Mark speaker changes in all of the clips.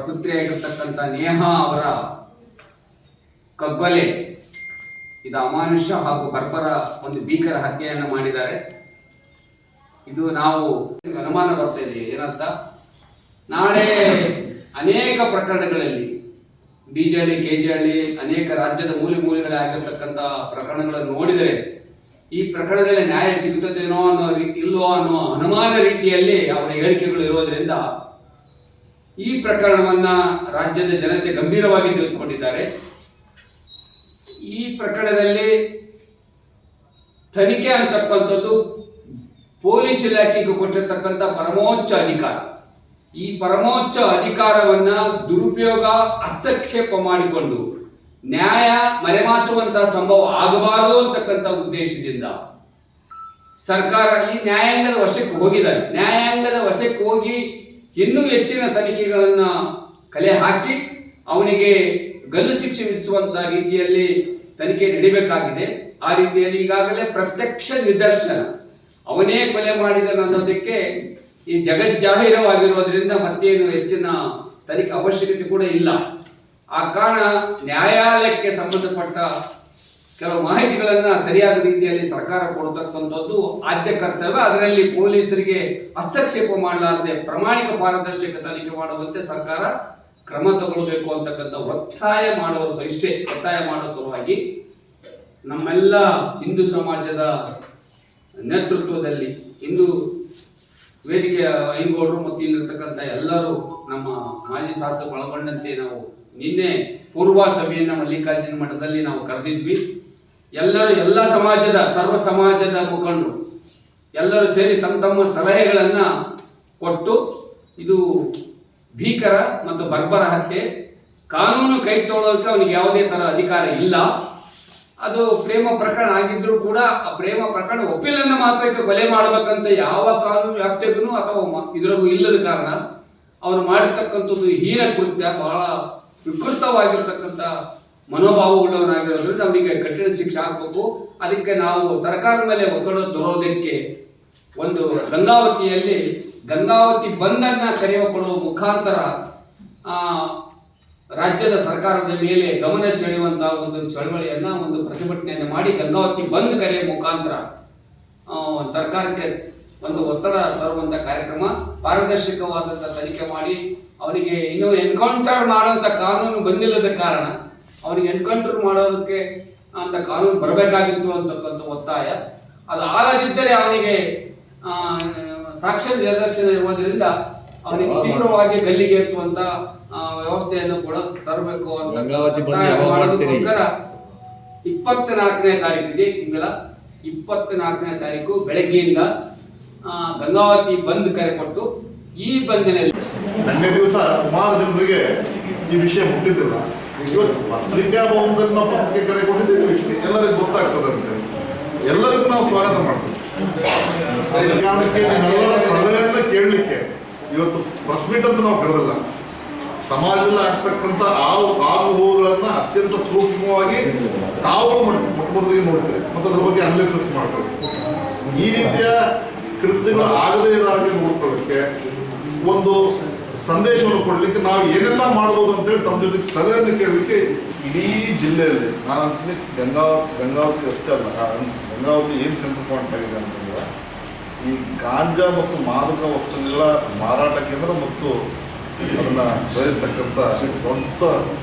Speaker 1: ಪುತ್ರಿಯಾಗಿರ್ತಕ್ಕಂಥ ನೇಹಾ ಅವರ ಕಗ್ಗೊಲೆ ಇದು ಅಮಾನುಷ್ಯ ಹಾಗೂ ಬರ್ಬರ ಒಂದು ಭೀಕರ ಹತ್ಯೆಯನ್ನು ಮಾಡಿದ್ದಾರೆ. ಇದು ನಾವು ಅನುಮಾನ ಬರ್ತಾ ಇದೆ ಏನಂತ, ನಾಳೆ ಅನೇಕ ಪ್ರಕರಣಗಳಲ್ಲಿ ಡಿಜೆಹಳ್ಳಿ, ಕೆಜೆಹಳ್ಳಿ, ಅನೇಕ ರಾಜ್ಯದ ಮೂಲೆಗಳೇ ಆಗಿರ್ತಕ್ಕಂಥ ಪ್ರಕರಣಗಳನ್ನು ನೋಡಿದರೆ ಈ ಪ್ರಕರಣದಲ್ಲಿ ನ್ಯಾಯ ಸಿಗುತ್ತದೇನೋ ಇಲ್ಲೋ ಅನ್ನೋ ಅನುಮಾನ ರೀತಿಯಲ್ಲಿ ಅವರ ಹೇಳಿಕೆಗಳು ಇರೋದರಿಂದ ಈ ಪ್ರಕರಣವನ್ನ ರಾಜ್ಯದ ಜನತೆ ಗಂಭೀರವಾಗಿ ತೆಗೆದುಕೊಂಡಿದ್ದಾರೆ. ಈ ಪ್ರಕರಣದಲ್ಲಿ ತನಿಖೆ ಅಂತಕ್ಕಂಥದ್ದು ಪೊಲೀಸ್ ಇಲಾಖೆಗೆ ಕೊಟ್ಟಿರ್ತಕ್ಕಂಥ ಪರಮೋಚ್ಚ ಅಧಿಕಾರ. ಈ ಪರಮೋಚ್ಚ ಅಧಿಕಾರವನ್ನ ದುರುಪಯೋಗ, ಹಸ್ತಕ್ಷೇಪ ಮಾಡಿಕೊಂಡು ನ್ಯಾಯ ಮರೆಮಾಚುವಂತಹ ಸಂಭವ ಆಗಬಾರದು ಅಂತಕ್ಕಂಥ ಉದ್ದೇಶದಿಂದ ಸರ್ಕಾರ ಈ ನ್ಯಾಯಾಂಗದ ವಶಕ್ಕೆ ಹೋಗಿದ್ದಾರೆ. ನ್ಯಾಯಾಂಗದ ವಶಕ್ಕೆ ಹೋಗಿ ಇನ್ನೂ ಹೆಚ್ಚಿನ ತನಿಖೆಗಳನ್ನ ಕಲೆ ಹಾಕಿ ಅವನಿಗೆ ಗಲ್ಲು ಶಿಕ್ಷೆ ವಿಧಿಸುವಂತಹ ರೀತಿಯಲ್ಲಿ ತನಿಖೆ ನಡೀಬೇಕಾಗಿದೆ. ಆ ರೀತಿಯಲ್ಲಿ ಈಗಾಗಲೇ ಪ್ರತ್ಯಕ್ಷ ನಿದರ್ಶನ ಅವನೇ ಕೊಲೆ ಮಾಡಿದನು ಅನ್ನೋದಕ್ಕೆ ಈ ಜಗಜ್ಜಾಹೀರವಾಗಿರೋದ್ರಿಂದ ಮತ್ತೇನು ಹೆಚ್ಚಿನ ತನಿಖೆ ಅವಶ್ಯಕತೆ ಕೂಡ ಇಲ್ಲ. ಆ ಕಾರಣ ನ್ಯಾಯಾಲಯಕ್ಕೆ ಸಂಬಂಧಪಟ್ಟ ಕೆಲವು ಮಾಹಿತಿಗಳನ್ನ ಸರಿಯಾದ ರೀತಿಯಲ್ಲಿ ಸರ್ಕಾರ ಕೊಡತಕ್ಕಂಥದ್ದು ಆದ್ಯ ಕರ್ತವ್ಯ. ಅದರಲ್ಲಿ ಪೊಲೀಸರಿಗೆ ಹಸ್ತಕ್ಷೇಪ ಮಾಡಲಾರದೆ ಪ್ರಾಮಾಣಿಕ ಪಾರದರ್ಶಕ ತನಿಖೆ ಮಾಡುವಂತೆ ಸರ್ಕಾರ ಕ್ರಮ ತಗೊಳ್ಬೇಕು ಅಂತಕ್ಕಂಥ ಒತ್ತಾಯ ಮಾಡುವ ಸಲುವಾಗಿ ನಮ್ಮೆಲ್ಲ ಹಿಂದೂ ಸಮಾಜದ ನೇತೃತ್ವದಲ್ಲಿ ಹಿಂದೂ ವೇದಿಕೆಯ ಐಂಗೌಡರು ಮತ್ತು ಇಲ್ಲಿರ್ತಕ್ಕಂಥ ಎಲ್ಲರೂ ನಮ್ಮ ಮಾಜಿ ಶಾಸಕರು ಒಳಗೊಂಡಂತೆ ನಾವು ನಿನ್ನೆ ಪೂರ್ವ ಸಭೆಯನ್ನು ಮಲ್ಲಿಕಾರ್ಜುನ ಮಠದಲ್ಲಿ ನಾವು ಕರೆದಿದ್ವಿ. ಎಲ್ಲ ಸಮಾಜದ ಸರ್ವ ಸಮಾಜದ ಮುಖಂಡರು ಎಲ್ಲರೂ ಸೇರಿ ತಮ್ಮ ಸಲಹೆಗಳನ್ನು ಕೊಟ್ಟು ಇದು ಭೀಕರ ಮತ್ತು ಬರ್ಬರ ಹತ್ಯೆ, ಕಾನೂನು ಕೈ ತೊಗೊಳ್ಳೋಕೆ ಅವನಿಗೆ ಯಾವುದೇ ಥರ ಅಧಿಕಾರ ಇಲ್ಲ. ಅದು ಪ್ರೇಮ ಪ್ರಕರಣ ಆಗಿದ್ರೂ ಕೂಡ ಆ ಪ್ರೇಮ ಪ್ರಕರಣ ಒಪ್ಪಿಲನ್ನು ಮಾತ್ರಕ್ಕೆ ಕೊಲೆ ಮಾಡಬೇಕಂತ ಯಾವ ಕಾನೂನು ವ್ಯಾಪ್ತಿಗೂ ಅಥವಾ ಇದರಗೂ ಇಲ್ಲದ ಕಾರಣ ಅವನು ಮಾಡಿರ್ತಕ್ಕಂಥದ್ದು ಹೀನ ಕೃತ್ಯ, ಬಹಳ ವಿಕೃತವಾಗಿರ್ತಕ್ಕಂಥ ಮನೋಭಾವವುಳ್ಳವನಾಗಿರೋದ್ರಿಂದ ಅವನಿಗೆ ಕಠಿಣ ಶಿಕ್ಷೆ ಹಾಕಬೇಕು. ಅದಕ್ಕೆ ನಾವು ಸರ್ಕಾರದ ಮೇಲೆ ಒತ್ತಡ ತರೋದಕ್ಕೆ ಒಂದು ಗಂಗಾವತಿ ಬಂದನ್ನ ಕೊಡುವ ಮುಖಾಂತರ ರಾಜ್ಯದ ಸರ್ಕಾರದ ಮೇಲೆ ಗಮನ ಸೆಳೆಯುವಂತಹ ಒಂದು ಚಳವಳಿಯನ್ನ, ಒಂದು ಪ್ರತಿಭಟನೆಯನ್ನು ಮಾಡಿ ಗಂಗಾವತಿ ಬಂದ್ ಕರೆಯುವ ಮುಖಾಂತರ ಸರ್ಕಾರಕ್ಕೆ ಒಂದು ಒತ್ತಡ ತರುವಂತ ಕಾರ್ಯಕ್ರಮ, ಪಾರದರ್ಶಕವಾದಂಥ ತನಿಖೆ ಮಾಡಿ ಅವನಿಗೆ ಇನ್ನೂ ಎನ್ಕೌಂಟರ್ ಮಾಡುವಂಥ ಕಾನೂನು ಬಂದಿಲ್ಲದ ಕಾರಣ ಅವನಿಗೆ ಎನ್ಕೌಂಟರ್ ಮಾಡೋದಕ್ಕೆ ಅಂತ ಕಾನೂನು ಬರಬೇಕಾಗಿತ್ತು ಅಂತಕ್ಕಂಥ ಒತ್ತಾಯ. ಅದು ಆಗದಿದ್ದರೆ ಅವನಿಗೆ ಸಾಕ್ಷ್ಯ ನಿದರ್ಶನ ಇರುವುದರಿಂದ ಅವನಿಗೆ ತೀವ್ರವಾಗಿ ಗಲ್ಲಿಗೇರಿಸುವಂತ ವ್ಯವಸ್ಥೆಯನ್ನು ಕೂಡ ತರಬೇಕು ಅಂತ ಮಾಡೋದಕ್ಕೋಸ್ಕರ 24ನೇ ತಾರೀಕು ಇದೆ, ತಿಂಗಳ 24ನೇ ತಾರೀಕು ಬೆಳಗ್ಗೆಯಿಂದ ಗಂಗಾವತಿ ಬಂದ್ ಕರೆ ಕೊಟ್ಟು ಈ ಬಂದಿನಲ್ಲಿ
Speaker 2: ನಿನ್ನೆ ದಿವಸ ಸುಮಾರು ಜನರಿಗೆ ಈ ವಿಷಯ ಮುಟ್ಟಿದ್ದಿಲ್ಲ. ಇವತ್ತು ಪತ್ರಿಕಾ ಭವನದಲ್ಲಿ ಪತ್ರಿಕೆ ಕರೆ ಕೊಟ್ಟಿದ್ದೇವೆ, ವಿಷಯ ಎಲ್ಲರಿಗೂ ಗೊತ್ತಾಗ್ತದೆ ಅಂತ ಹೇಳಿ ಎಲ್ಲರಿಗೂ ನಾವು ಸ್ವಾಗತ ಮಾಡ್ತೀವಿ. ಕಾರಣಕ್ಕೆ ನಿಮ್ಮೆಲ್ಲರ ಸಲಹೆಯನ್ನ ಕೇಳಲಿಕ್ಕೆ ಇವತ್ತು ಪ್ರೆಸ್ ಮೀಟ್ ಅಂತ ನಾವು ಕರೆದಿಲ್ಲ. ಸಮಾಜದಲ್ಲಿ ಆಗ್ತಕ್ಕಂಥ ಆಗುಹೋಗುಗಳನ್ನ ಅತ್ಯಂತ ಸೂಕ್ಷ್ಮವಾಗಿ ತಾವು ಮೊಟ್ಟಮೊದಲಿಗೆ ನೋಡ್ತೀವಿ ಮತ್ತು ಅದ್ರ ಬಗ್ಗೆ ಅನಾಲಿಸಿಸ್ ಮಾಡ್ತೀವಿ. ಈ ರೀತಿಯ ಕೃತ್ಯಗಳು ಆಗದೇ ಇರೋ ಹಾಗೆ ನೋಡ್ಕೊಳ್ಳಿಕ್ಕೆ ಒಂದು ಸಂದೇಶವನ್ನು ಕೊಡಲಿಕ್ಕೆ ನಾವು ಏನೆಲ್ಲ ಮಾಡ್ಬೋದು ಅಂತೇಳಿ ತಮ್ಮ ಜೊತೆಗೆ ಸಲಹೆಯನ್ನು ಕೇಳಲಿಕ್ಕೆ ಇಡೀ ಜಿಲ್ಲೆಯಲ್ಲಿ ನಾನು ಅಂತೀನಿ ಗಂಗಾವತಿ ಅಷ್ಟೇ ಅಲ್ಲ, ಗಂಗಾವತಿ ಏನು ಸೆಂಟ್ರಲ್ ಪಾಯಿಂಟ್ ಆಗಿದೆ ಅಂತಂದ್ರೆ ಈ ಗಾಂಜಾ ಮತ್ತು ಮಾದಕ ವಸ್ತುಗಳ ಮಾರಾಟ ಕೇಂದ್ರ ಮತ್ತು ಅದನ್ನು ಬಯಸ್ತಕ್ಕಂಥ ದೊಡ್ಡ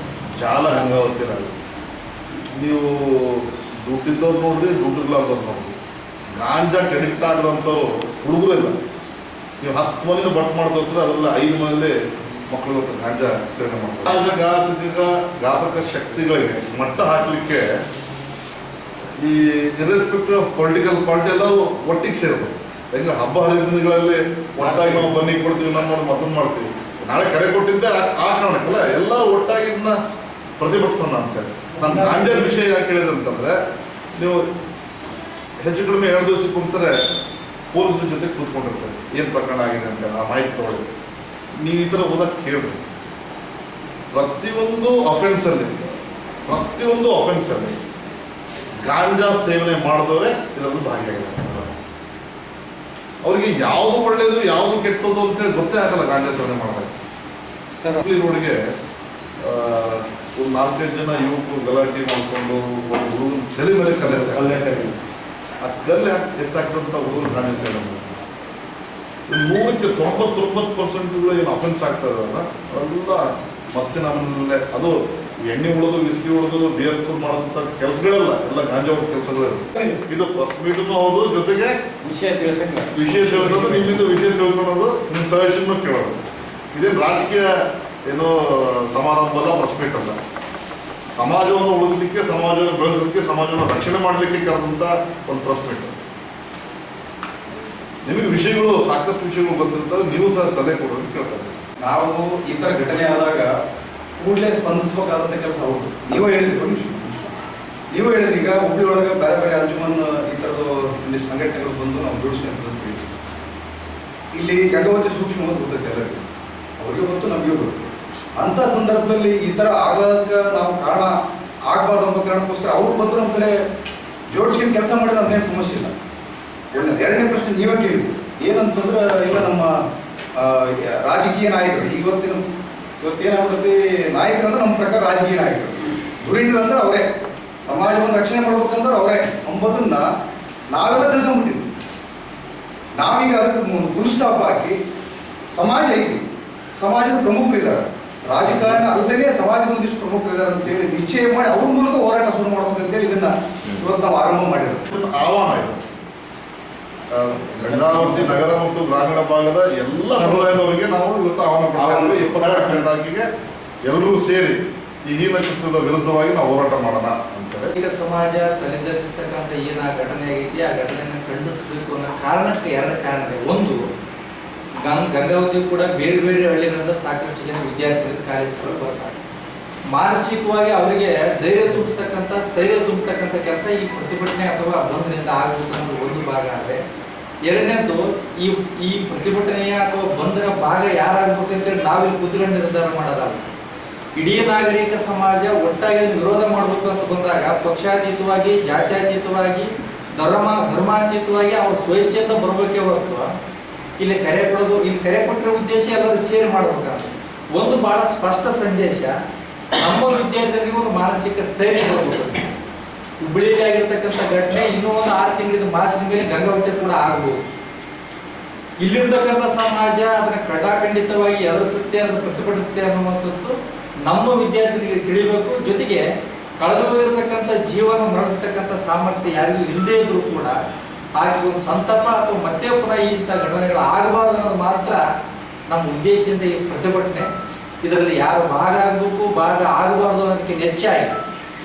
Speaker 2: ಜಾಲ ಗಂಗಾವತಿಯಲ್ಲಿ. ನೀವು ದುಡ್ಡಿದ್ದವ್ರು ನೋಡ್ರಿ, ದುಡ್ಡಿರ್ಲಾರ್ದವ್ರು ನೋಡ್ರಿ. ಗಾಂಜಾ ಕೆಡಿಕ್ಟ್ ಆಗದಂಥವ್ರು ಹುಡುಗರಿಲ್ಲ. ನೀವು 10 ಮನೇಲಿ ಬಟ್ ಮಾಡ್ತೋಸ್ರೆ ಅದರಲ್ಲಿ 5 ಮನೇಲಿ ಮಕ್ಕಳು ಹತ್ರ ಗಾಂಜಾ ಸೇವನೆ ಮಾಡ್ತಾರೆ. ಘಾತಕ ಶಕ್ತಿಗಳಿಗೆ ಮಟ್ಟ ಹಾಕಲಿಕ್ಕೆ ಈ ಇರ್ರೆಸ್ಪೆಕ್ಟಿವ್ ಆಫ್ ಪೊಲಿಟಿಕಲ್ ಪಾರ್ಟಿ ಎಲ್ಲರೂ ಒಟ್ಟಿಗೆ ಸೇರ್ಬೋದು. ಯಾಕಂದ್ರೆ ಹಬ್ಬ ಹರಿದಿನಗಳಲ್ಲಿ ಒಟ್ಟಾಗಿ ನಾವು ಬನ್ನಿ ಕೊಡ್ತೀವಿ, ನಮ್ಮ ಮತ್ತೊಂದು ಮಾಡ್ತೀವಿ. ನಾಳೆ ಕರೆ ಕೊಟ್ಟಿದ್ದೆ ಆ ಕಾರಣಕ್ಕಲ್ಲ, ಎಲ್ಲ ಒಟ್ಟಾಗಿ ಇದನ್ನ ಪ್ರತಿಭಟಿಸೋಣ ಅಂತೇಳಿ. ನಾನು ಗಾಂಜಾ ವಿಷಯ ಯಾಕೆ ಹೇಳಿದೆ ಅಂತಂದ್ರೆ, ನೀವು ಹೆಚ್ಚು ಕಡಿಮೆ 2 ದಿವಸಕ್ಕೊಂದ್ಸರಿ ಪೊಲೀಸರ ಜೊತೆ ಕೂತ್ಕೊಂಡಿರ್ತಾರೆ, ಏನು ಪ್ರಕರಣ ಆಗಿದೆ ಅಂತ ಆ ಮಾಹಿತಿ ತಗೊಳ್ಳಿ. ನೀವು ಈ ಥರ ಓದಕ್ಕೆ ಕೇಳ್ರಿ. ಪ್ರತಿಯೊಂದು ಅಫೆನ್ಸಲ್ಲಿ ಗಾಂಜಾ ಸೇವನೆ ಮಾಡಿದವರೇ ಇದರಲ್ಲಿ ಭಾಗಿಯಾಗಿದ್ದಾರೆ. ಅವರಿಗೆ ಯಾವುದು ಒಳ್ಳೆಯದು ಯಾವುದು ಕೆಟ್ಟದ್ದು ಅಂತೇಳಿ ಗೊತ್ತೇ ಆಗಲ್ಲ ಗಾಂಜಾ ಸೇವನೆ ಮಾಡಿದಾಗ. ಹುಬ್ಳಿ ರೋಡ್ಗೆ ಒಂದು 4-5 ಜನ ಯುವಕರು ಗಲಾಟೆ ಮಾಡಿಕೊಂಡು ಒಂದು ಹುಡುಗನ ತಲೆ ಮೇಲೆ ಕಲ್ಲೆ ಆ ಕಲ್ಲೆ ಎತ್ತಾಕ್ತಂಥ ಹುಡುಗರು ಕಾಣಿಸ್ತಾರೆ. 99% ಏನು ಅಫೆನ್ಸ್ ಆಗ್ತದಲ್ಲ ಅವೆಲ್ಲ ಮತ್ತೆ ನಮ್ಮಲ್ಲೇ ಅದು ಎಣ್ಣೆ ಉಳಿದು ವಿಸ್ಕಿ ಉಳಿದು ಬಿಯರ್ ಕೂರ್ ಮಾಡೋದಂಥ ಕೆಲಸಗಳೆಲ್ಲ ಎಲ್ಲ ಗಾಂಜಾ ಹೊಡೆದ ಕೆಲಸಗಳು. ಇದು ಪ್ರೆಸ್ ಮೀಟನ್ನು ಹೌದು, ಜೊತೆಗೆ ವಿಷಯ ತಿಳಿಸೋದು, ನಿಮ್ಮಿಂದ ವಿಷಯ ತಿಳ್ಕೊಳ್ಳೋದು, ನಿಮ್ಮ ಸಜೆಷನ್ ಕೇಳೋದು. ಇದೇನು ರಾಜಕೀಯ ಏನೋ ಸಮಾರಂಭ ಅಲ್ಲ, ಪ್ರೆಸ್ ಮೀಟ್ ಅಲ್ಲ. ಸಮಾಜವನ್ನು ಉಳಿಸ್ಲಿಕ್ಕೆ, ಸಮಾಜವನ್ನು ಬೆಳೆಸಲಿಕ್ಕೆ, ಸಮಾಜವನ್ನು ರಕ್ಷಣೆ ಮಾಡಲಿಕ್ಕೆ ಕರೆದಂಥ ಒಂದು ಪ್ರೆಸ್ ಮೀಟ್. ನಿಮಗೆ ವಿಷಯಗಳು ಸಾಕಷ್ಟು ವಿಷಯಗಳು ಗೊತ್ತಿರ್ತಾರೆ, ನೀವು ಸಹ ಸಲಹೆ ಕೊಡೋದು ಕೇಳ್ತಾರೆ.
Speaker 3: ನಾವು ಈ ಥರ ಘಟನೆ ಆದಾಗ ಕೂಡಲೇ ಸ್ಪಂದಿಸಬೇಕಾದಂಥ ಕೆಲಸ ಹೌದು. ನೀವೇ ಹೇಳಿದ್ರಿ ಈಗ ಹುಬ್ಳಿ ಒಳಗೆ ಬೇರೆ ಬೇರೆ ಅಂಜುಮನ್ ಈ ಥರದ್ದು ಒಂದಿಷ್ಟು ಸಂಘಟನೆಗಳು ಬಂದು ನಾವು ಜೋಡಿಸ್ಕೊಂತೀವಿ. ಇಲ್ಲಿ ಗಂಗಾವತಿ ಸೂಕ್ಷ್ಮವಾಗಿ ಗೊತ್ತೈತೆ ಎಲ್ಲರಿಗೂ, ಅವ್ರಿಗೆ ಗೊತ್ತು, ನಮಗೂ ಗೊತ್ತು. ಅಂಥ ಸಂದರ್ಭದಲ್ಲಿ ಈ ಥರ ಆಗೋದಕ್ಕೆ ನಾವು ಕಾರಣ ಆಗಬಾರ್ದು ಅನ್ನೋ ಕಾರಣಕ್ಕೋಸ್ಕರ ಅವ್ರು ಬಂದು ನಮ್ಮ ಕಡೆ ಜೋಡಿಸ್ಕೊಂಡು ಕೆಲಸ ಮಾಡಿ ನಮ್ದೇನು ಸಮಸ್ಯೆ ಇಲ್ಲ. ಎರಡನೇ ಪ್ರಶ್ನೆ ನೀವೇ ಕೇಳಿದ್ವಿ ಏನಂತಂದ್ರೆ, ಇಲ್ಲ ನಮ್ಮ ರಾಜಕೀಯ ನಾಯಕರು ಇವತ್ತೇನಾಗ್ತದೆ, ನಾಯಕರಂದ್ರೆ ನಮ್ಮ ಪ್ರಕಾರ ರಾಜಕೀಯ ನಾಯಕರು, ಧುರೀಣರು ಅಂದ್ರೆ ಅವರೇ, ಸಮಾಜವನ್ನು ರಕ್ಷಣೆ ಮಾಡ್ಬೇಕಂದ್ರೆ ಅವರೇ ಅಂಬೋದನ್ನ ನಾವೆಲ್ಲ ತಿಳ್ಕೊಂಡ್ಬಿಟ್ಟಿದ್ವಿ. ನಾವೀಗ ಅದಕ್ಕೆ ಫುಲ್ ಸ್ಟಾಪ್ ಹಾಕಿ ಸಮಾಜ ಐತಿ, ಸಮಾಜದ ಪ್ರಮುಖರಿದ್ದಾರೆ, ರಾಜಕಾರಣ ಅಲ್ಲದೇ ಸಮಾಜದ ಒಂದಿಷ್ಟು ಪ್ರಮುಖರಿದ್ದಾರೆ ಅಂತೇಳಿ ನಿಶ್ಚಯ ಮಾಡಿ ಅವ್ರ ಮೂಲಕ ಹೋರಾಟ ಶುರು ಮಾಡ್ಬೇಕಂತೇಳಿ ಇದನ್ನ ಇವತ್ತು ನಾವು ಆರಂಭ ಮಾಡಿರೋದು.
Speaker 2: ಆಹ್ವಾನ ಇದೆ ಗಂಗಾವತಿ ನಗರ ಮತ್ತು ಗ್ರಾಮೀಣ ಭಾಗದ ಎಲ್ಲ ಸಮುದಾಯದವರಿಗೆ ನಾವು ಇವತ್ತು ಆಹ್ವಾನ ಕೊಡ್ತಾ ಇದ್ದೀವಿ. 24ನೇ ತಾರೀಕಿಗೆ ಎಲ್ಲರೂ ಸೇರಿ ಈ ಹೀನ ಕೃತ್ಯದ ವಿರುದ್ಧವಾಗಿ ನಾವು ಹೋರಾಟ ಮಾಡೋಣ ಅಂತೇಳಿ.
Speaker 4: ಈಗ ಸಮಾಜ ತಲೆದರಿಸ್ತಕ್ಕಂಥ ಏನು ಆ ಘಟನೆ ಆಗೈತಿ, ಆ ಘಟನೆಯನ್ನು ಖಂಡಿಸಬೇಕು ಅನ್ನೋ ಕಾರಣಕ್ಕೆ 2 ಕಾರಣ ಇದೆ. ಒಂದು, ಗಂಗಾವತಿ ಕೂಡ ಬೇರೆ ಬೇರೆ ಹಳ್ಳಿಗಳಿಂದ ಸಾಕಷ್ಟು ಜನ ವಿದ್ಯಾರ್ಥಿಗಳು ಕಾಲೇಜುಗಳು ಬರ್ತಾರೆ. ಮಾನಸಿಕವಾಗಿ ಅವರಿಗೆ ಧೈರ್ಯ ತುಂಬತಕ್ಕಂಥ, ಸ್ಥೈರ್ಯ ತುಂಬತಕ್ಕಂಥ ಕೆಲಸ ಈ ಪ್ರತಿಭಟನೆ ಅಥವಾ ಬಂದ್ನಿಂದ ಆಗಬೇಕು ಅನ್ನೋದು ಒಂದು ಭಾಗ. ಆದರೆ ಎರಡನೇದು, ಈ ಪ್ರತಿಭಟನೆಯ ಅಥವಾ ಬಂಧನ ಭಾಗ ಯಾರಾಗಬೇಕು ಅಂತೇಳಿ ನಾವಿಲ್ಲಿ ಕುತ್ಕೊಂಡು ನಿರ್ಧಾರ ಮಾಡೋದಲ್ಲ. ಇಡೀ ನಾಗರಿಕ ಸಮಾಜ ಒಟ್ಟಾಗಿ ವಿರೋಧ ಮಾಡಬೇಕು ಅಂತ ಬಂದಾಗ ಪಕ್ಷಾತೀತವಾಗಿ, ಜಾತ್ಯತೀತವಾಗಿ, ಧರ್ಮಾತೀತವಾಗಿ ಅವ್ರು ಸ್ವಇಚ್ಛೆಯಿಂದ ಬರಬೇಕೇ ಹೊರತು ಇಲ್ಲಿ ಕರೆ ಕೊಟ್ಟಿರೋ ಉದ್ದೇಶ ಎಲ್ಲರೂ ಸೇರಿ ಮಾಡ್ಬೇಕಂತ ಒಂದು ಬಹಳ ಸ್ಪಷ್ಟ ಸಂದೇಶ. ನಮ್ಮ ವಿದ್ಯಾರ್ಥಿಗಳಿಗೆ ಒಂದು ಮಾನಸಿಕ ಸ್ಥೈರ್ಯ ಬರಬೇಕು. ಹುಬ್ಬಳ್ಳಿಯಲ್ಲಿ ಆಗಿರ್ತಕ್ಕಂಥ ಘಟನೆ ಇನ್ನೂ ಒಂದು 6 ತಿಂಗಳಿಂದ ಮಾಸಿನ ಮೇಲೆ ಗಂಗಾವತಿ ಕೂಡ ಆಗ್ಬೋದು. ಇಲ್ಲಿರ್ತಕ್ಕಂಥ ಸಮಾಜ ಅದನ್ನು ಖಡಾಖಂಡಿತವಾಗಿ ಎದುರಿಸುತ್ತೆ, ಅದನ್ನು ಪ್ರತಿಭಟಿಸುತ್ತೆ ಅನ್ನುವಂಥದ್ದು ನಮ್ಮ ವಿದ್ಯಾರ್ಥಿಗಳಿಗೆ ತಿಳಿಬೇಕು. ಜೊತೆಗೆ ಕಳೆದು ಹೋಗಿರ್ತಕ್ಕಂಥ ಜೀವನ ಮರಳಿಸ್ತಕ್ಕಂಥ ಸಾಮರ್ಥ್ಯ ಯಾರಿಗೂ ಇಲ್ಲದೇ ಇದ್ರೂ ಕೂಡ ಹಾಗೆ ಒಂದು ಸಂತಾಪ ಅಥವಾ ಮತ್ತೆ ಪುನಃ ಇಂಥ ಘಟನೆಗಳು ಆಗಬಾರ್ದು ಅನ್ನೋದು ಮಾತ್ರ ನಮ್ಮ ಉದ್ದೇಶದಿಂದ ಈ ಪ್ರತಿಭಟನೆ. ಇದರಲ್ಲಿ ಯಾರು ಭಾಗ ಆಗಬೇಕು, ಭಾಗ ಆಗಬಾರ್ದು ಅನ್ನೋದಕ್ಕೆ ಹೆಚ್ಚಾಗಿ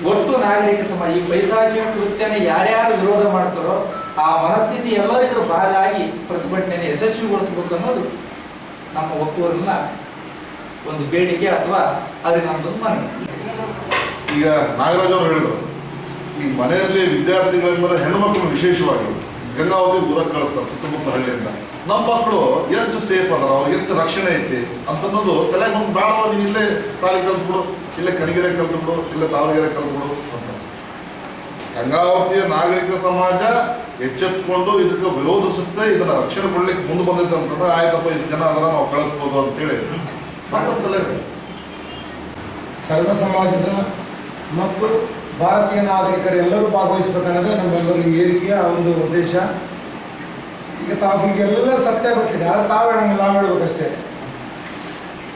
Speaker 4: ಒಟ್ಟು ನಾಗರಿಕ ಸಮಾಜ ಈ ಪೈಶಾಚಿಕ ಕೃತ್ಯನ ಯಾರ್ಯಾರು ವಿರೋಧ ಮಾಡ್ತಾರೋ ಆ ಮನಸ್ಥಿತಿ ಎಲ್ಲರಿಗೂ ಭಾಗ ಆಗಿ ಪ್ರತಿಭಟನೆಯನ್ನು ಯಶಸ್ವಿಗೊಳಿಸಬೇಕು ಅನ್ನೋದು ನಮ್ಮ ಒಕ್ಕೂರಿನ ಒಂದು ಬೇಡಿಕೆ ಅಥವಾ ಅದು ನಮ್ಮದೊಂದು ಮನವಿ.
Speaker 2: ಈಗ ನಾಗರಾಜ್ ಅವರು ಹೇಳಿದರು, ಈ ಮನೆಯಲ್ಲಿ ವಿದ್ಯಾರ್ಥಿಗಳೆಂದರೆ ಹೆಣ್ಣುಮಕ್ಕಳು ವಿಶೇಷವಾಗಿ ಗಂಗಾವತಿ ದೂರ ಕಳಿಸ್ತಾರೆ ಸುತ್ತಮುತ್ತ ಹಳ್ಳಿಯಿಂದ. ನಮ್ಮ ಮಕ್ಕಳು ಎಷ್ಟು ಸೇಫ್ ಅದಾರ, ಅವ್ರಿಗೆ ಎಷ್ಟು ರಕ್ಷಣೆ ಐತಿ ಅಂತನ್ನೋದು ತಲೆಗೆ ಒಂದು ಬೇಡ, ನೀನು ಇಲ್ಲೇ ಸಾಲಿ ಕಲ್ತ್ಬಿಡು, ಇಲ್ಲೇ ಕನಗೆರೆ ಕಲ್ತ್ಬಿಡು, ಇಲ್ಲೇ ತಾವರೆಗೆರೆ ಕಲ್ತ್ಬಿಡು ಅಂತ. ಗಂಗಾವತಿಯ ನಾಗರಿಕ ಸಮಾಜ ಎಚ್ಚೆತ್ಕೊಂಡು ಇದಕ್ಕೆ ವಿರೋಧಿಸುತ್ತೆ, ಇದನ್ನ ರಕ್ಷಣೆ ಕೊಡ್ಲಿಕ್ಕೆ ಮುಂದೆ ಬಂದೈತೆ ಅಂತಂದ್ರೆ ಆಯ್ತಪ್ಪ ಇಷ್ಟು ಜನ ಅದರ ನಾವು ಕಳಿಸ್ಬೋದು ಅಂತೇಳಿ
Speaker 5: ಸರ್ವ ಸಮಾಜದ ಮತ್ತು ಭಾರತೀಯ ನಾಗರಿಕರೆಲ್ಲರೂ ಭಾಗವಹಿಸಬೇಕನ್ನೋದೇ ನಮ್ಮೆಲ್ಲರಿಗೂ ವೇದಿಕೆಯ ಒಂದು ಉದ್ದೇಶ. ಈಗ ತಾವಿಗೆಲ್ಲ ಸತ್ಯ ಗೊತ್ತಿದೆ, ಆದರೆ ತಾವು ಹೇಳಂಗಿಲ್ಲ, ನಾವು ಹೇಳ್ಬೇಕಷ್ಟೇ.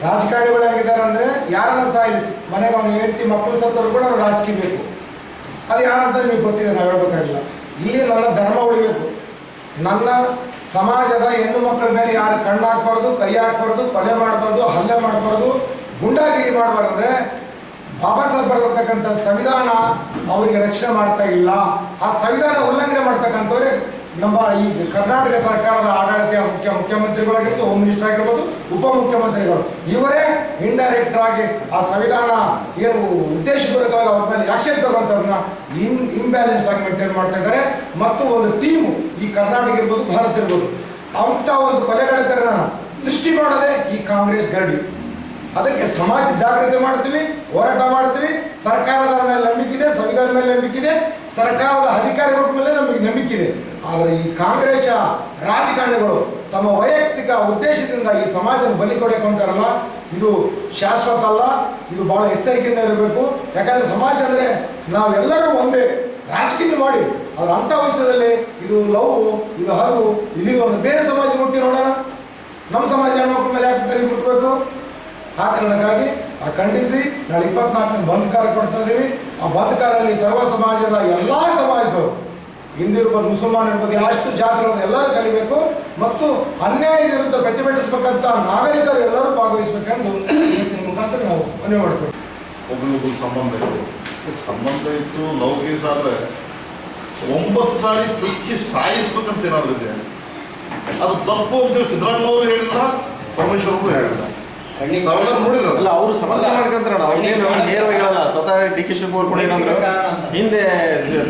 Speaker 5: ರಾಜಕಾರಣಿಗಳು ಹೆಂಗಿದ್ದಾರೆ ಅಂದರೆ ಯಾರನ್ನ ಸಾಯಿಸಿ ಮನೆಗೆ ಅವನು ಹೆಂಡತಿ ಮಕ್ಕಳು ಸತ್ತವರು ಕೂಡ ಅವ್ರು ರಾಜಕೀಯ ಬೇಕು. ಅದು ಯಾರಂತ ನಿಮಗೆ ಗೊತ್ತಿದೆ, ನಾವು ಹೇಳ್ಬೇಕಾಗಿಲ್ಲ. ಇಲ್ಲಿ ನನ್ನ ಧರ್ಮ ಉಳಿಬೇಕು, ನನ್ನ ಸಮಾಜದ ಹೆಣ್ಣು ಮಕ್ಕಳ ಮೇಲೆ ಯಾರು ಕಣ್ಣು ಹಾಕ್ಬಾರ್ದು, ಕೈ ಹಾಕ್ಬಾರ್ದು, ಕೊಲೆ ಮಾಡಬಾರ್ದು, ಹಲ್ಲೆ ಮಾಡಬಾರ್ದು, ಗುಂಡಾಗಿರಿ ಮಾಡಬಾರ್ದು. ಅಂದರೆ ಬಾಬಾ ಸಾಹೇಬ್ ಬರೆದಿರ್ತಕ್ಕಂಥ ಸಂವಿಧಾನ ಅವರಿಗೆ ರಕ್ಷಣೆ ಮಾಡ್ತಾ ಇಲ್ಲ. ಆ ಸಂವಿಧಾನ ಉಲ್ಲಂಘನೆ ಮಾಡ್ತಕ್ಕಂಥವ್ರೆ ನಮ್ಮ ಈ ಕರ್ನಾಟಕ ಸರ್ಕಾರದ ಆಡಳಿತ ಮುಖ್ಯಮಂತ್ರಿಗಳಾಗಿರ್ಬೋದು, ಹೋಮ್ ಮಿನಿಸ್ಟರ್ ಆಗಿರ್ಬೋದು, ಉಪಮುಖ್ಯಮಂತ್ರಿಗಳು, ಇವರೇ ಇಂಡೈರೆಕ್ಟ್ ಆಗಿ ಆ ಸಂವಿಧಾನ ಏನು ಉದ್ದೇಶಪೂರ್ವಕವಾಗಿ ಅವ್ರ ಮೇಲೆ ಆಕ್ಷನ್ ತಗೊಂತವ್ರನ್ನ ಇಂಬ್ಯಾಲೆನ್ಸ್ ಆಗಿ ಮೇಂಟೈನ್ ಮಾಡ್ತಾ ಇದ್ದಾರೆ. ಮತ್ತು ಒಂದು ಟೀಮು ಈ ಕರ್ನಾಟಕ ಇರ್ಬೋದು, ಭಾರತ ಇರ್ಬೋದು, ಅಂಥ ಒಂದು ಕೊಲೆಗಡಕರನ್ನ ಸೃಷ್ಟಿ ಮಾಡೋದೇ ಈ ಕಾಂಗ್ರೆಸ್ ಗರಡಿ. ಅದಕ್ಕೆ ಸಮಾಜ ಜಾಗೃತಿ ಮಾಡ್ತೀವಿ, ಹೋರಾಟ ಮಾಡ್ತೀವಿ. ಸರ್ಕಾರದ ಮೇಲೆ ನಂಬಿಕೆ ಇದೆ, ಸಂವಿಧಾನದ ಮೇಲೆ ನಂಬಿಕೆ ಇದೆ, ಸರ್ಕಾರದ ಅಧಿಕಾರಿಗಳ ಮೇಲೆ ನಮಗೆ ನಂಬಿಕೆ ಇದೆ. ಆದರೆ ಈ ಕಾಂಗ್ರೆಸ್ ರಾಜಕಾರಣಿಗಳು ತಮ್ಮ ವೈಯಕ್ತಿಕ ಉದ್ದೇಶದಿಂದ ಈ ಸಮಾಜನ ಬಲಿ ಕೊಡಕೊಂತಾರಲ್ಲ, ಇದು ಶಾಶ್ವತ ಅಲ್ಲ. ಇದು ಬಹಳ ಎಚ್ಚರಿಕೆಯಿಂದ ಇರಬೇಕು. ಯಾಕಂದ್ರೆ ಸಮಾಜ ಅಂದರೆ ನಾವೆಲ್ಲರೂ ಒಂದೇ. ರಾಜಕೀಯ ಮಾಡಿ ಅದ್ರ ಅಂಥ ವಿಷಯದಲ್ಲಿ ಇದು ಲವ್, ಇದು ಹದು, ಇದು ಒಂದು ಬೇರೆ ಸಮಾಜ ಮುಟ್ಟಿ ನೋಡೋಣ. ನಮ್ಮ ಸಮಾಜ ಹೆಣ್ಮಕ್ಳ ಮೇಲೆ ಯಾಕೆ ಕೈ ಮುಟ್ಟಬೇಕು? ಆ ಕಾರಣಕ್ಕಾಗಿ ಖಂಡಿಸಿ ನಾಳೆ 24 ಬಂದ್ ಕಾರ್ಯ ಕೊಡ್ತಾ ಇದ್ದೀವಿ. ಆ ಬಂದ್ ಕಾರ್ಯದಲ್ಲಿ ಸರ್ವ ಸಮಾಜದ ಎಲ್ಲ ಸಮಾಜದವರು, ಹಿಂದಿರ್ಬೋದು, ಮುಸಲ್ಮಾನ್ ಇರ್ಬೋದು, ಅಷ್ಟು ಜಾತಿಗಳು ಎಲ್ಲರೂ ಕಲಿಬೇಕು ಮತ್ತು ಅನ್ಯಾಯದ ವಿರುದ್ಧ ಪ್ರತಿಭಟಿಸಬೇಕಂತ ನಾಗರಿಕರು ಎಲ್ಲರೂ ಭಾಗವಹಿಸಬೇಕೆಂದು ಇವತ್ತಿನ ಮುಖಾಂತರ ನಾವು ಮನವಿ ಮಾಡಬೇಕು.
Speaker 2: ಒಬ್ಬರಿಗೊಬ್ಬರು ಸಂಬಂಧ ಇತ್ತು ಲವ್ ಕೇಸ್ ಆದರೆ 9 ಸಾರಿ ಚುಚ್ಚಿ ಸಾಯಿಸ್ಬೇಕಂತ ಏನಾದ್ರು ಇದೆ, ಅದು ತಪ್ಪು ಅಂತೇಳಿ ಸಿದ್ದರಾಮಯ್ಯವರು ಹೇಳಿದ್ರ, ಪರಮೇಶ್ವರ್ ಅವರು ಹೇಳಿದ್ರ, ನಾವೆಲ್ಲರೂ ನೋಡಿದ್ರ.
Speaker 6: ಅಲ್ಲ, ಅವರು ಸಮರ್ಥನೆ ಮಾಡ್ಕೊಂತಾರಣ, ಅವ್ರಿಗೇನು ನೇರವಾಗಿ ಹೇಳಲ್ಲ. ಸ್ವತಃ ಡಿ ಕೆ ಶಿವಕುಮಾರ್ ಕೂಡ ಏನಂದ್ರು, ಹಿಂದೆ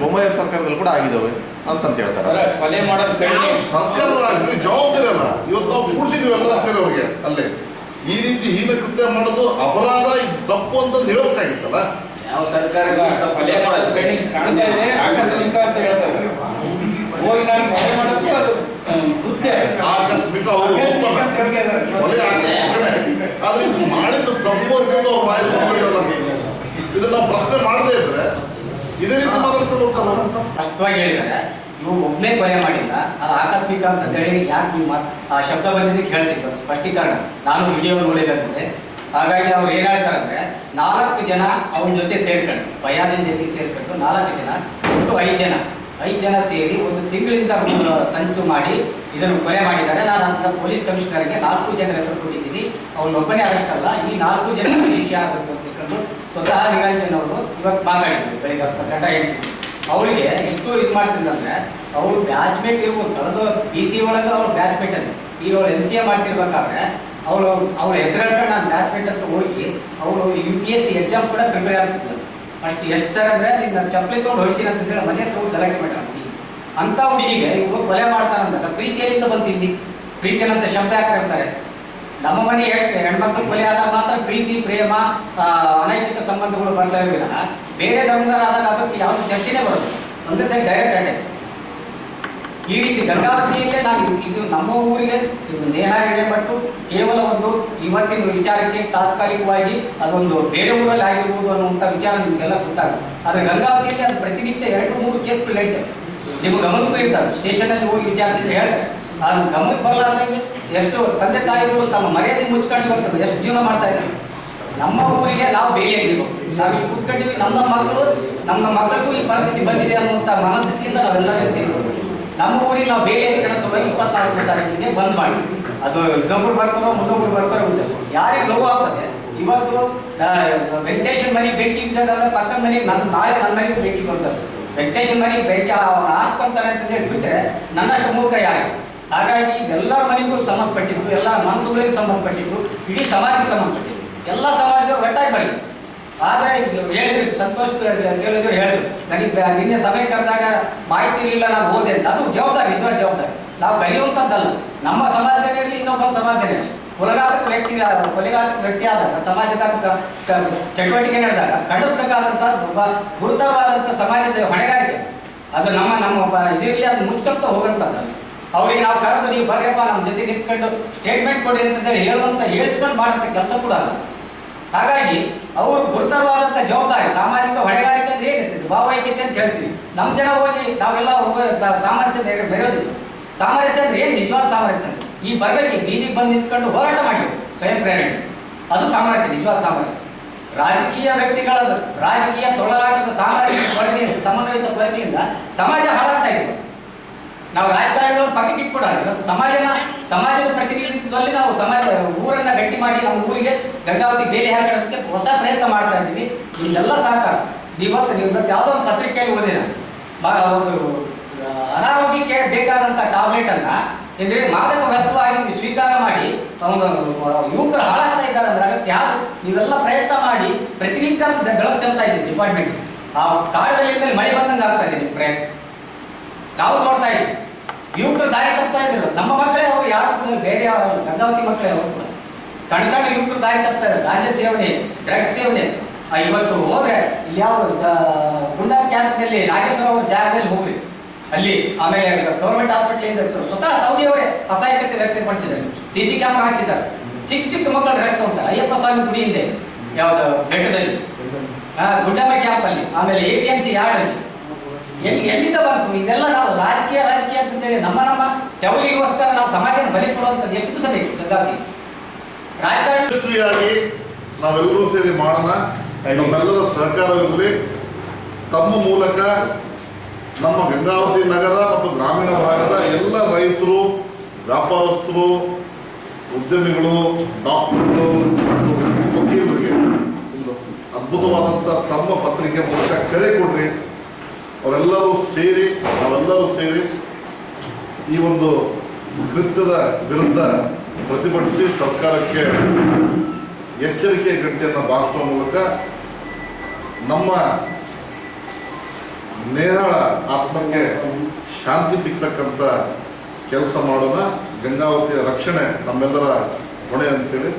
Speaker 6: ಬೊಮ್ಮಾಯಿ ಸರ್ಕಾರದಲ್ಲಿ ಕೂಡ ಆಗಿದ್ದಾವೆ ಅಂತಂತ ಹೇಳ್ತಾರೆ.
Speaker 4: ಕೊಲೆ ಮಾಡೋದು
Speaker 2: ಸರ್ಕಾರದ ಜವಾಬ್ದಾರಿ ಅಲ್ಲ. ಇವತ್ತು ನಾವು ಕೂಡಿಸಿದ್ವಿ ಎಲ್ಲ ಸೇರಿ ಅವ್ರಿಗೆ ಅಲ್ಲೇ. ಈ ರೀತಿ ಹೀನ ಕೃತ್ಯ ಮಾಡೋದು ಅಪರಾಧ, ಇದು ತಪ್ಪು ಅಂತಂದು ಹೇಳೋಕ್ಕಾಗಿತ್ತಲ್ಲ.
Speaker 4: ಯಾವ ಸರ್ಕಾರ ಕೊಲೆ ಮಾಡೋದು ಪೆಂಡಿಂಗ್ ಕಾಣ್ತಾ ಇದೆ, ಆಕಸ್ಮಿಕ ಅಂತ ಹೇಳ್ತಾರೆ. ಹೋಗಿ ನಾನು ಕೊಲೆ ಮಾಡೋದು ಅದು ಕೃತ್ಯ
Speaker 2: ಆಕಸ್ಮಿಕ, ಅವರು ಕೊಲೆ ಆಕಸ್ಮಿಕನೇ. ಆದ್ರೆ ಇದು ಮಾಡಿದ್ದು ತಪ್ಪು ಅಂತ ಅವ್ರು ಬಾಯಲ್ಲಿ ಬಂದಿರಲ್ಲ. ಇದನ್ನ ನಾವು ಪ್ರಶ್ನೆ ಮಾಡದೇ ಇದ್ರೆ ಇದೇ ರೀತಿ ಮಾತಾಡ್ಕೊಂಡು ಹೋಗ್ತಾರೆ.
Speaker 7: ಸ್ಪಷ್ಟವಾಗಿ ಹೇಳಿದ್ದಾರೆ, ಇವು ಒಬ್ಬನೇ ಕೊಲೆ ಮಾಡಿಲ್ಲ, ಅದು ಆಕಸ್ಮಿಕ ಅಂತ ಹೇಳಿ ಯಾಕೆ ನಿಮ್ಮ ಆ ಶಬ್ದ ಬಂದಿದ್ದಕ್ಕೆ ಹೇಳ್ತೀನಿ ಸ್ಪಷ್ಟೀಕರಣ. ನಾನು ವಿಡಿಯೋ ನೋಡಿದಂತೆ. ಹಾಗಾಗಿ ಅವ್ರು ಏನು ಹೇಳ್ತಾರಂದ್ರೆ, 4 ಜನ ಅವನ ಜೊತೆ ಸೇರ್ಕೊಂಡು, ಫಯಾಜಿನ ಜೊತೆಗೆ ಸೇರ್ಕೊಂಡು 4 ಜನ ಒಟ್ಟು 5 ಜನ ಸೇರಿ ಒಂದು ತಿಂಗಳಿಂದ ಸಂಚು ಮಾಡಿ ಇದನ್ನು ಕೊಲೆ ಮಾಡಿದ್ದಾರೆ. ನಾನು ಅಂತ ಪೊಲೀಸ್ ಕಮಿಷನರ್ಗೆ 4 ಜನರ ಹೆಸರು ಕೊಟ್ಟಿದ್ದೀನಿ. ಅವನೊಬ್ಬನೇ ಅಷ್ಟಲ್ಲ, ಈ 4 ಜನ ಶಿಕ್ಷೆ ಆಗಬೇಕು ಅಂತ ತಿಳ್ಕೊಂಡು ಸ್ವತಃ ನಿರಂಜನ್ ಅವರು ಇವತ್ತು ಮಾತಾಡಿದ್ರು ಬೆಳಿಗ್ಗೆ ಗಂಟ ಹೇಳ್ತೀನಿ. ಅವಳಿಗೆ ಎಷ್ಟು ಇದು ಮಾಡ್ತಿಲ್ಲ ಅಂದರೆ, ಅವಳು ಬ್ಯಾಚ್ಮೇಟ್ ಇರ್ಬೋದು, ಕಳೆದ BC ಒಳಗೆ ಅವಳು ಬ್ಯಾಚ್ಮೇಟ್ ಅಂತ. ಈಗ ಅವಳು MCA ಮಾಡ್ತಿರ್ಬೇಕಾದ್ರೆ ಅವಳ ಹೆಸರು ಹೇಳ್ಕೊಂಡು ನಾನು ಬ್ಯಾಚ್ಮೇಟ್ ಅಂತ ಹೋಗಿ ಅವಳು UPSC ಎಕ್ಸಾಮ್ ಕೂಡ ಪ್ರಿಪೇರ್ ಆಗ್ತಿದ್ಲು. ಬಟ್ ಎಷ್ಟು ಸರ್ ಅಂದರೆ, ನಾನು ಚಪ್ಪಲಿ ತೊಗೊಂಡು ಹೊಡಿತೀನಿ ಅಂತಂದೇಳಿ ಮನೆ ಹತ್ರ ಗಲಾಟೆ ಮಾಡ್ಯಾರ. ಅಂಥ ಹುಡುಗಿಗೆ ಇವರು ಕೊಲೆ ಮಾಡ್ತಾರಂದಾಗ ಪ್ರೀತಿಯಲ್ಲಿಂದ ಬಂತಿದ್ದಿ, ಪ್ರೀತಿಯನ್ನಂತ ಶಬ್ದ ಹಾಕ್ತಿರ್ತಾರೆ. ನಮ್ಮ ಮನೆ ಹೆಣ್ಮಕ್ಳು ಕೊಲೆ ಆದಾಗ ಮಾತ್ರ ಪ್ರೀತಿ, ಪ್ರೇಮ, ಅನೈತಿಕ ಸಂಬಂಧಗಳು ಬರ್ತಾ ಇರಲಿಲ್ಲ. ಬೇರೆ ಧರ್ಮದರಾದಾಗ ಅದಕ್ಕೆ ಯಾವುದು ಚರ್ಚೆನೇ ಬರೋದು, ಒಂದೇ ಸರಿ ಡೈರೆಕ್ಟ್ ಅಟ್ಯಾಕ್. ಈ ರೀತಿ ಗಂಗಾವತಿಯಲ್ಲೇ ನಾನು ಇದು ನಮ್ಮ ಊರಿಗೆ ನೇಹ ಹಿರೇಮಠ ಕೇವಲ ಒಂದು ಇವತ್ತಿನ ವಿಚಾರಕ್ಕೆ ತಾತ್ಕಾಲಿಕವಾಗಿ ಅದೊಂದು ಬೇರೆ ಊರಲ್ಲಿ ಆಗಿರ್ಬೋದು ಅನ್ನುವಂಥ ವಿಚಾರ ನಿಮಗೆಲ್ಲ ಗೊತ್ತಾಗುತ್ತೆ. ಆದರೆ ಗಂಗಾವತಿಯಲ್ಲಿ ಅದು ಪ್ರತಿನಿತ್ಯ 2-3 ಕೇಸ್ಗಳು ನಡೀತವೆ. ನಿಮಗೆ ಗಮನಕ್ಕೂ ಇರ್ತಾರೆ, ಸ್ಟೇಷನಲ್ಲಿ ಹೋಗಿ ವಿಚಾರಿಸಿದ್ರೆ ಹೇಳ್ತಾರೆ. ಅದು ಗಮನಕ್ಕೆ ಬರಲಾರ್ದಂಗೆ ಎಷ್ಟು ತಂದೆ ತಾಯಿಗಳು ತಮ್ಮ ಮರ್ಯಾದೆ ಮುಚ್ಕೊಂಡು ಬರ್ತದೆ, ಎಷ್ಟು ಜೀವನ ಮಾಡ್ತಾ ಇದ್ದಾರೆ. ನಮ್ಮ ಊರಿಗೆ ನಾವು ಬೇಲಿಯಾಗಿದ್ದೀವಿ, ನಾವು ಇಲ್ಲಿ ಕೂತ್ಕೊಂಡಿವಿ. ನಮ್ಮ ಮಕ್ಕಳಿಗೂ ಈ ಪರಿಸ್ಥಿತಿ ಬಂದಿದೆ ಅನ್ನುವಂಥ ಮನಸ್ಥಿತಿಯಿಂದ ನಾವೆಲ್ಲ ಸೇರಿದ್ರು. ನಮ್ಮ ಊರಿಗೆ ನಾವು ಬೇಲಿ ಕೆಲಸವಾಗಿ 24ನೇ ತಾರೀಕಿಗೆ ಬಂದ್ ಮಾಡಿ, ಅದು ಇನ್ನೊಬ್ರು ಬರ್ತಾರೋ ಮುನ್ನೊಬ್ರು ಬರ್ತಾರೋ ಗೊತ್ತಿಲ್ಲ, ಯಾರಿಗೆ ನೋವು ಆಗ್ತದೆ. ಇವತ್ತು ವೆಂಕಟೇಶನ್ ಮನೆಗೆ ಬೆಂಕಿ ಬಿದ್ದದಂದ್ರೆ ಪಕ್ಕದ ಮನೆಗೆ ನಾಳೆ ನನ್ನ ಮನೆಗೆ ಬೆಂಕಿ ಬರ್ತದೆ. ವೆಂಕಟೇಶನ್ ಮನೆಗೆ ಬೆಂಕಿ ಆರಿಸ್ಕೊಂತಾರೆ ಅಂತ ಹೇಳಿ ಬಿಟ್ಟರೆ ನನ್ನಷ್ಟು ಮೂರ್ಖ ಯಾರು? ಹಾಗಾಗಿ ಇದೆಲ್ಲರ ಮನೆಗೂ ಸಂಬಂಧಪಟ್ಟಿದ್ದು, ಎಲ್ಲ ಮನಸ್ಸುಗಳಿಗೆ ಸಂಬಂಧಪಟ್ಟಿದ್ದು, ಇಡೀ ಸಮಾಜಕ್ಕೆ ಸಂಬಂಧಪಟ್ಟಿದ್ದು, ಎಲ್ಲ ಸಮಾಜದವ್ರು ಒಟ್ಟಾಗಿ ಬರಲಿ. ಆದರೆ ಹೇಳಿದ್ರು, ಸಂತೋಷ್ ಹೇಳಿದ್ರು, ನನಗೆ ನಿನ್ನೆ ಸಭೆ ಕರೆದಾಗ ಮಾಹಿತಿ ಇರಲಿಲ್ಲ, ನಾನು ಓದೆ ಅಂತ. ಅದು ಜವಾಬ್ದಾರಿ, ನಿಜವಾದ ಜವಾಬ್ದಾರಿ. ನಾವು ಕಲಿಯುವಂಥದ್ದಲ್ಲ. ನಮ್ಮ ಸಮಾಜದಲ್ಲಿ ಇರಲಿ, ಇನ್ನೊಬ್ಬ ಸಮಾಜದಲ್ಲಿ ಇರಲಿ, ಕೊಲೆಗಾರಕ ವ್ಯಕ್ತಿ ಆದಾಗ, ಸಮಾಜಘಾತಕ ಚಟುವಟಿಕೆ ನಡೆದಾಗ ಖಂಡಿಸಬೇಕಾದಂಥ ಒಬ್ಬ ಗುರುತರವಾದಂಥ ಸಮಾಜದ ಹೊಣೆಗಾರಿಕೆ. ಅದು ನಮ್ಮ ಇದಿರಲಿ, ಅದು ಮುಚ್ಕೊಳ್ತಾ ಹೋಗೋಂಥದ್ದಲ್ಲ. ಅವ್ರಿಗೆ ನಾವು ಕರೆದು ನೀವು ಬರ್ರಪ್ಪ ನಮ್ಮ ಜೊತೆ ನಿಂತ್ಕೊಂಡು ಸ್ಟೇಟ್ಮೆಂಟ್ ಕೊಡಿ ಅಂತಂದೇಳಿ ಹೇಳಿಸ್ಕೊಂಡು ಮಾಡೋಂಥ ಕೆಲಸ ಕೂಡ ಅಲ್ಲ. ಹಾಗಾಗಿ ಅವರು ಗುರುತರವಾದಂಥ ಜವಾಬ್ದಾರಿ, ಸಾಮಾಜಿಕ ಹೊಣೆಗಾರಿಕೆ ಅಂದರೆ ಏನಿರ್ತದೆ, ಭಾವೈಕ್ಯತೆ ಅಂತ ಹೇಳ್ತೀವಿ. ನಮ್ಮ ಜನ ಹೋಗಿ ನಾವೆಲ್ಲ ಸಾಮರಸ್ಯ ಬೆರೆಯೋದಿಲ್ಲ. ಸಾಮರಸ್ಯ ಅಂದರೆ ಏನು? ನಿಜವಾದ ಸಾಮರಸ್ಯ ಈ ಬರಬೇಕು, ಬೀದಿಗೆ ಬಂದು ನಿಂತ್ಕೊಂಡು ಹೋರಾಟ ಮಾಡಿದ್ರು ಸ್ವಯಂ ಪ್ರೇರಣೆ, ಅದು ಸಾಮರಸ್ಯ, ನಿಜವಾದ ಸಾಮರಸ್ಯ. ರಾಜಕೀಯ ವ್ಯಕ್ತಿಗಳ ರಾಜಕೀಯ ತೊಳಲಾಟದ ಸಾಮಾಜಿಕ ಕೊರತೆಯಿಂದ, ಸಮನ್ವಯದ ಕೊರತೆಯಿಂದ ಸಮಾಜ ಹಾಳಾಗ್ತಾ ಇದೆ. ನಾವು ರಾಜಕಾರಣಿಗಳನ್ನು ಪಕ್ಕಕ್ಕೆ ಇಟ್ಬಿಡೋಣ. ಇವತ್ತು ಸಮಾಜದ ಪ್ರತಿನಿಧಿತ್ವದಲ್ಲಿ ನಾವು ಊರನ್ನು ಗಟ್ಟಿ ಮಾಡಿ ನಮ್ಮ ಊರಿಗೆ ಗಂಗಾವತಿ ಬೇಲಿ ಹಾಕೋದಕ್ಕೆ ಹೊಸ ಪ್ರಯತ್ನ ಮಾಡ್ತಾ ಇದ್ದೀವಿ. ಇದೆಲ್ಲ ಸಹಕಾರ. ಇವತ್ತು ಯಾವುದೋ ಒಂದು ಪತ್ರಿಕೆಯಲ್ಲಿ ಓದಿನ ಒಂದು ಅನಾರೋಗ್ಯಕ್ಕೆ ಬೇಕಾದಂಥ ಟ್ಯಾಬ್ಲೆಟನ್ನು ಅಂದರೆ ಮಾದಕ ವಸ್ತುವಾಗಿ ಸ್ವೀಕಾರ ಮಾಡಿ ಒಂದು ಯುವಕರು ಹಾಳಾಗ್ತಾ ಇದ್ದಾರೆ ಅಂದರೆ ಅದಕ್ಕೆ ಯಾರು ನೀವೆಲ್ಲ ಪ್ರಯತ್ನ ಮಾಡಿ ಪ್ರತಿನಿತ್ಯ ಬೆಳಕು ಚೆಲ್ತಾ ಇದ್ದೀವಿ ಡಿಪಾರ್ಟ್ಮೆಂಟ್. ಆ ಕಾಡುಗಳ ಮೇಲೆ ಮಳೆ ಬಂದಂಗೆ ಆಗ್ತಾ ಇದೆ ನಿಮ್ಮ ಪ್ರಯತ್ನ. ನಾವು ನೋಡ್ತಾ ಇದ್ದೀವಿ, ಯುವಕರು ದಾರಿ ತಪ್ತಾ ಇದ್ರು. ನಮ್ಮ ಮಕ್ಕಳೇ ಅವರು ಯಾರು ಬೇರೆ ಯಾರು ಗಂಗಾವತಿ ಮಕ್ಕಳೇ ಅವರು ಕೂಡ ಸಣ್ಣ ಯುವಕರು ದಾರಿ ತಪ್ತಾ ಇದ್ದಾರೆ. ಗಾಂಜಾ ಸೇವನೆ, ಡ್ರಗ್ಸ್ ಸೇವನೆ. ಇವತ್ತು ಹೋದ್ರೆ ಇಲ್ಲಿ ಯಾವ ಗುಂಡಾ ಕ್ಯಾಂಪ್ನಲ್ಲಿ ನಾಗೇಶ್ವರ ಅವ್ರ ಜಾಗದಲ್ಲಿ ಹೋಗ್ರಿ, ಅಲ್ಲಿ ಆಮೇಲೆ ಗೌರ್ಮೆಂಟ್ ಹಾಸ್ಪಿಟಲ್ ಸ್ವತಃ ಸೌದಿಯವರೇ ಅಸಹಾಯಕತೆ ವ್ಯಕ್ತಪಡಿಸಿದ್ದಾರೆ. CC ಕ್ಯಾಮ್ರಾ ಹಾಕ್ಸಿದ್ದಾರೆ. ಚಿಕ್ಕ ಚಿಕ್ಕ ಮಕ್ಕಳು ರೆಸ್ಟ್ ತಗೊಂತಾರೆ. ಅಯ್ಯಪ್ಪ ಸ್ವಾಮಿ ಗುಡಿ ಹಿಂದೆ ಯಾವ್ದು ಬೆಟ್ಟದಲ್ಲಿ, ಗುಡ್ಡಮ್ಮ ಕ್ಯಾಂಪ್ ಅಲ್ಲಿ, ಆಮೇಲೆ APMC ಯಾರ್ಡ್ ಅಲ್ಲಿ. ಎಲ್ಲಿಂದ ಬಂತು ಇದೆಲ್ಲ? ನಾವು ರಾಜಕೀಯ ಅಂತಂದೇಳಿ ನಮ್ಮ ತೆವಲಿಗೋಸ್ಕರ ನಾವು ಸಮಾಜನ ಬಲಿ ಕೊಡುವಂಥದ್ದು ಎಷ್ಟು ದಿವಸ ಬೇಕು? ಗಂಗಾವತಿ ರಾಜಕಾರಣ
Speaker 2: ಯಶಸ್ವಿಯಾಗಿ ನಾವೆಲ್ಲರೂ ಸೇರಿ ಮಾಡೋಣ. ನಮ್ಮೆಲ್ಲರ ಸಹಕಾರವಿರಲಿ. ತಮ್ಮ ಮೂಲಕ ನಮ್ಮ ಗಂಗಾವತಿ ನಗರ ಮತ್ತು ಗ್ರಾಮೀಣ ಭಾಗದ ಎಲ್ಲ ರೈತರು, ವ್ಯಾಪಾರಸ್ಥರು, ಉದ್ಯಮಿಗಳು, ಡಾಕ್ಟರ್ಗಳು ಮತ್ತು ವಕೀಲರಿಗೆ ಒಂದು ಅದ್ಭುತವಾದಂಥ ತಮ್ಮ ಪತ್ರಿಕೆ ಮೂಲಕ ಕರೆ ಕೊಡ್ರಿ. ನಾವೆಲ್ಲರೂ ಸೇರಿ ಈ ಒಂದು ಕೃತ್ಯದ ವಿರುದ್ಧ ಪ್ರತಿಭಟಿಸಿ ಸರ್ಕಾರಕ್ಕೆ ಎಚ್ಚರಿಕೆ ಗಂಟೆಯನ್ನು ಬಾರಿಸುವ ಮೂಲಕ ನಮ್ಮ ನೇಹಾಳ ಆತ್ಮಕ್ಕೆ ಶಾಂತಿ ಸಿಗ್ತಕ್ಕಂಥ ಕೆಲಸ ಮಾಡೋಣ. ಗಂಗಾವತಿಯ ರಕ್ಷಣೆ ನಮ್ಮೆಲ್ಲರ ಹೊಣೆ ಅಂತೇಳಿ